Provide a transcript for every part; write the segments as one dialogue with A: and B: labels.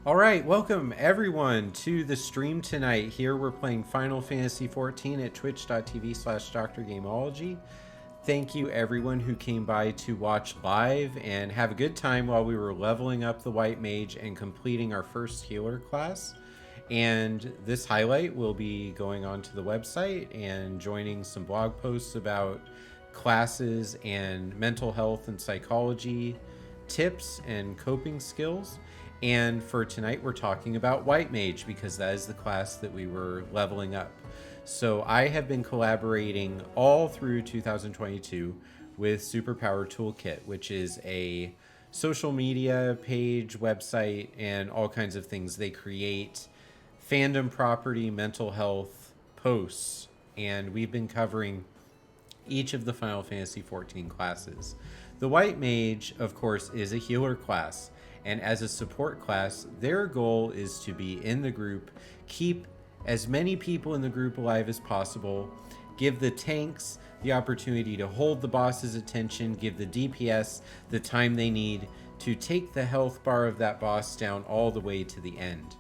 A: All right, welcome everyone to the stream tonight. Here we're playing Final Fantasy XIV at twitch.tv/Dr. Gameology. Thank you everyone who came by to watch live and have a good time while we were leveling up the White Mage and completing our first healer class. And this highlight will be going onto the website and joining some blog posts about classes and mental health and psychology tips and coping skills. And for tonight, we're talking about White Mage because that is the class that we were leveling up. So I have been collaborating all through 2022 with Superpower Toolkit, which is a social media page, website, and all kinds of things. They create fandom property, mental health posts, and we've been covering each of the Final Fantasy XIV classes. The White Mage, of course, is a healer class. And as a support class, their goal is to be in the group, keep as many people in the group alive as possible, give the tanks the opportunity to hold the boss's attention, give the DPS the time they need to take the health bar of that boss down all the way to the end.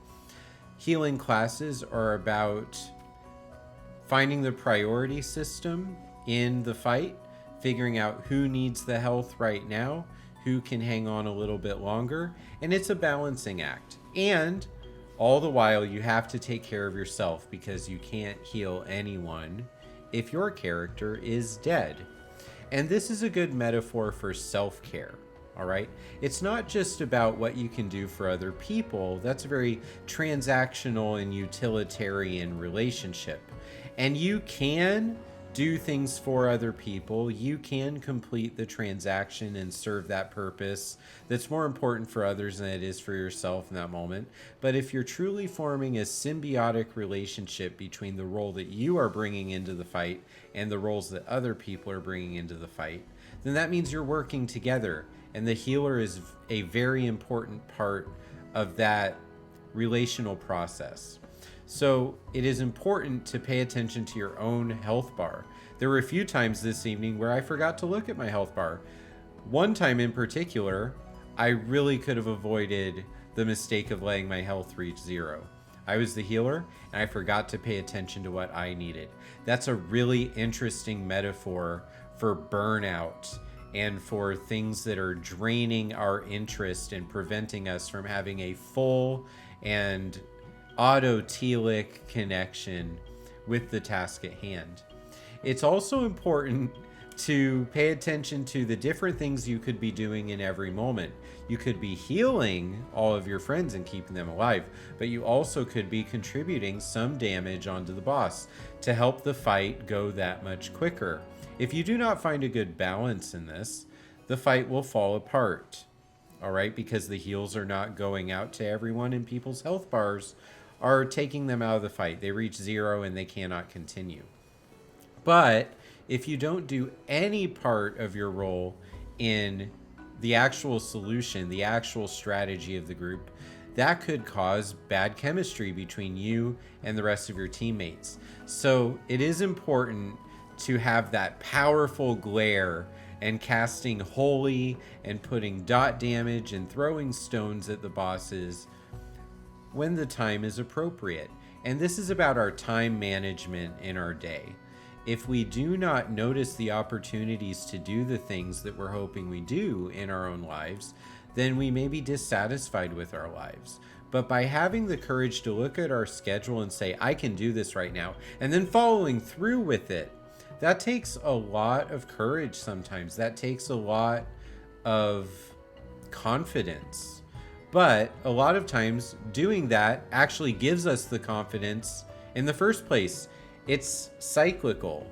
A: Healing classes are about finding the priority system in the fight, figuring out who needs the health right now, who can hang on a little bit longer, and it's a balancing act. And all the while you have to take care of yourself because you can't heal anyone if your character is dead. And this is a good metaphor for self-care, all right? It's not just about what you can do for other people. That's a very transactional and utilitarian relationship. And you can do things for other people. You can complete the transaction and serve that purpose that's more important for others than it is for yourself in that moment. But if you're truly forming a symbiotic relationship between the role that you are bringing into the fight and the roles that other people are bringing into the fight, then that means you're working together. And the healer is a very important part of that relational process. So it is important to pay attention to your own health bar. There were a few times this evening where I forgot to look at my health bar. One time in particular, I really could have avoided the mistake of letting my health reach 0. I was the healer and I forgot to pay attention to what I needed. That's a really interesting metaphor for burnout and for things that are draining our interest and preventing us from having a full and autotelic connection with the task at hand. It's also important to pay attention to the different things you could be doing in every moment. You could be healing all of your friends and keeping them alive, but you also could be contributing some damage onto the boss to help the fight go that much quicker. If you do not find a good balance in this, the fight will fall apart, all right? Because the heals are not going out to everyone and people's health bars are taking them out of the fight. They reach 0 and they cannot continue. But if you don't do any part of your role in the actual solution, the actual strategy of the group, that could cause bad chemistry between you and the rest of your teammates. So it is important to have that powerful glare and casting holy and putting dot damage and throwing stones at the bosses when the time is appropriate. And this is about our time management in our day. If we do not notice the opportunities to do the things that we're hoping we do in our own lives, then we may be dissatisfied with our lives. But by having the courage to look at our schedule and say, I can do this right now, and then following through with it, that takes a lot of courage sometimes. That takes a lot of confidence. But a lot of times doing that actually gives us the confidence in the first place. It's cyclical.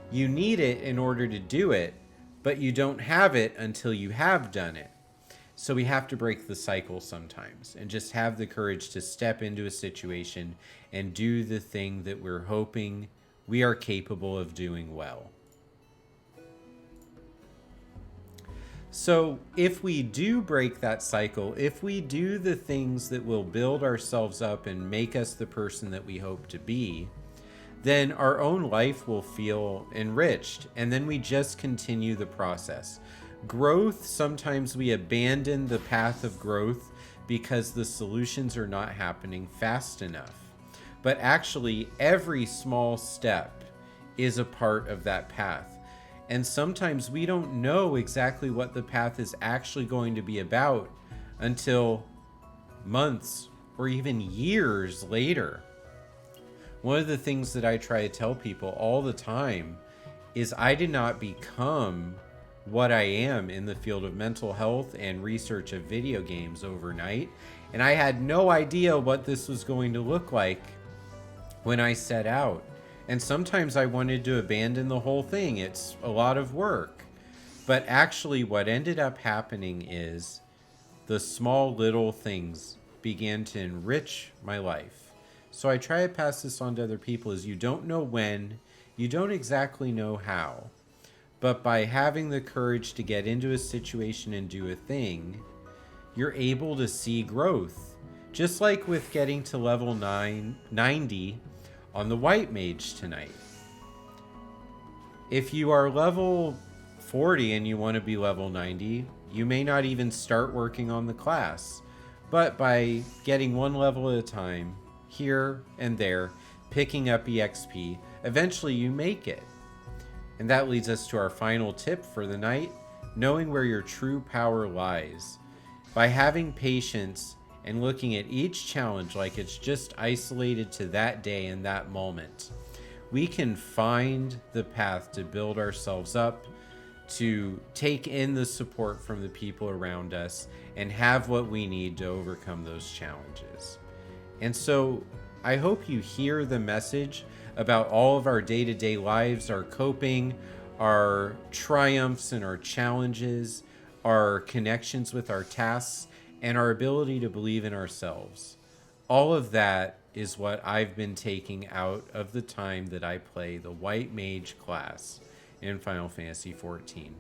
A: You need it in order to do it, but you don't have it until you have done it. So we have to break the cycle sometimes and just have the courage to step into a situation and do the thing that we're hoping we are capable of doing well. So if we do break that cycle, if we do the things that will build ourselves up and make us the person that we hope to be, then our own life will feel enriched, and then we just continue the process. Growth, sometimes we abandon the path of growth because the solutions are not happening fast enough. But actually, every small step is a part of that path. And sometimes we don't know exactly what the path is actually going to be about until months or even years later. One of the things that I try to tell people all the time is I did not become what I am in the field of mental health and research of video games overnight. And I had no idea what this was going to look like when I set out. And sometimes I wanted to abandon the whole thing. It's a lot of work. But actually what ended up happening is the small little things began to enrich my life. So I try to pass this on to other people is you don't know when, you don't exactly know how, but by having the courage to get into a situation and do a thing, you're able to see growth. Just like with getting to level 90 on the White Mage tonight. If you are level 40 and you want to be level 90, you may not even start working on the class. But by getting one level at a time, here and there, picking up EXP, eventually you make it. And that leads us to our final tip for the night, knowing where your true power lies. By having patience and looking at each challenge like it's just isolated to that day and that moment, we can find the path to build ourselves up, to take in the support from the people around us, and have what we need to overcome those challenges. And so I hope you hear the message about all of our day-to-day lives, our coping, our triumphs and our challenges, our connections with our tasks, and our ability to believe in ourselves. All of that is what I've been taking out of the time that I play the White Mage class in Final Fantasy XIV.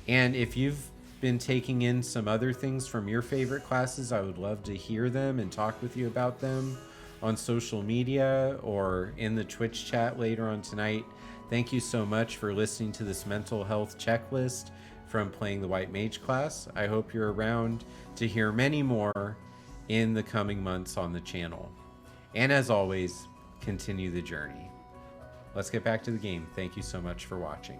A: And if you've been taking in some other things from your favorite classes, I would love to hear them and talk with you about them on social media or in the Twitch chat later on tonight. Thank you so much for listening to this mental health checklist from playing the White Mage class. I hope you're around to hear many more in the coming months on the channel. And as always, continue the journey. Let's get back to the game. Thank you so much for watching.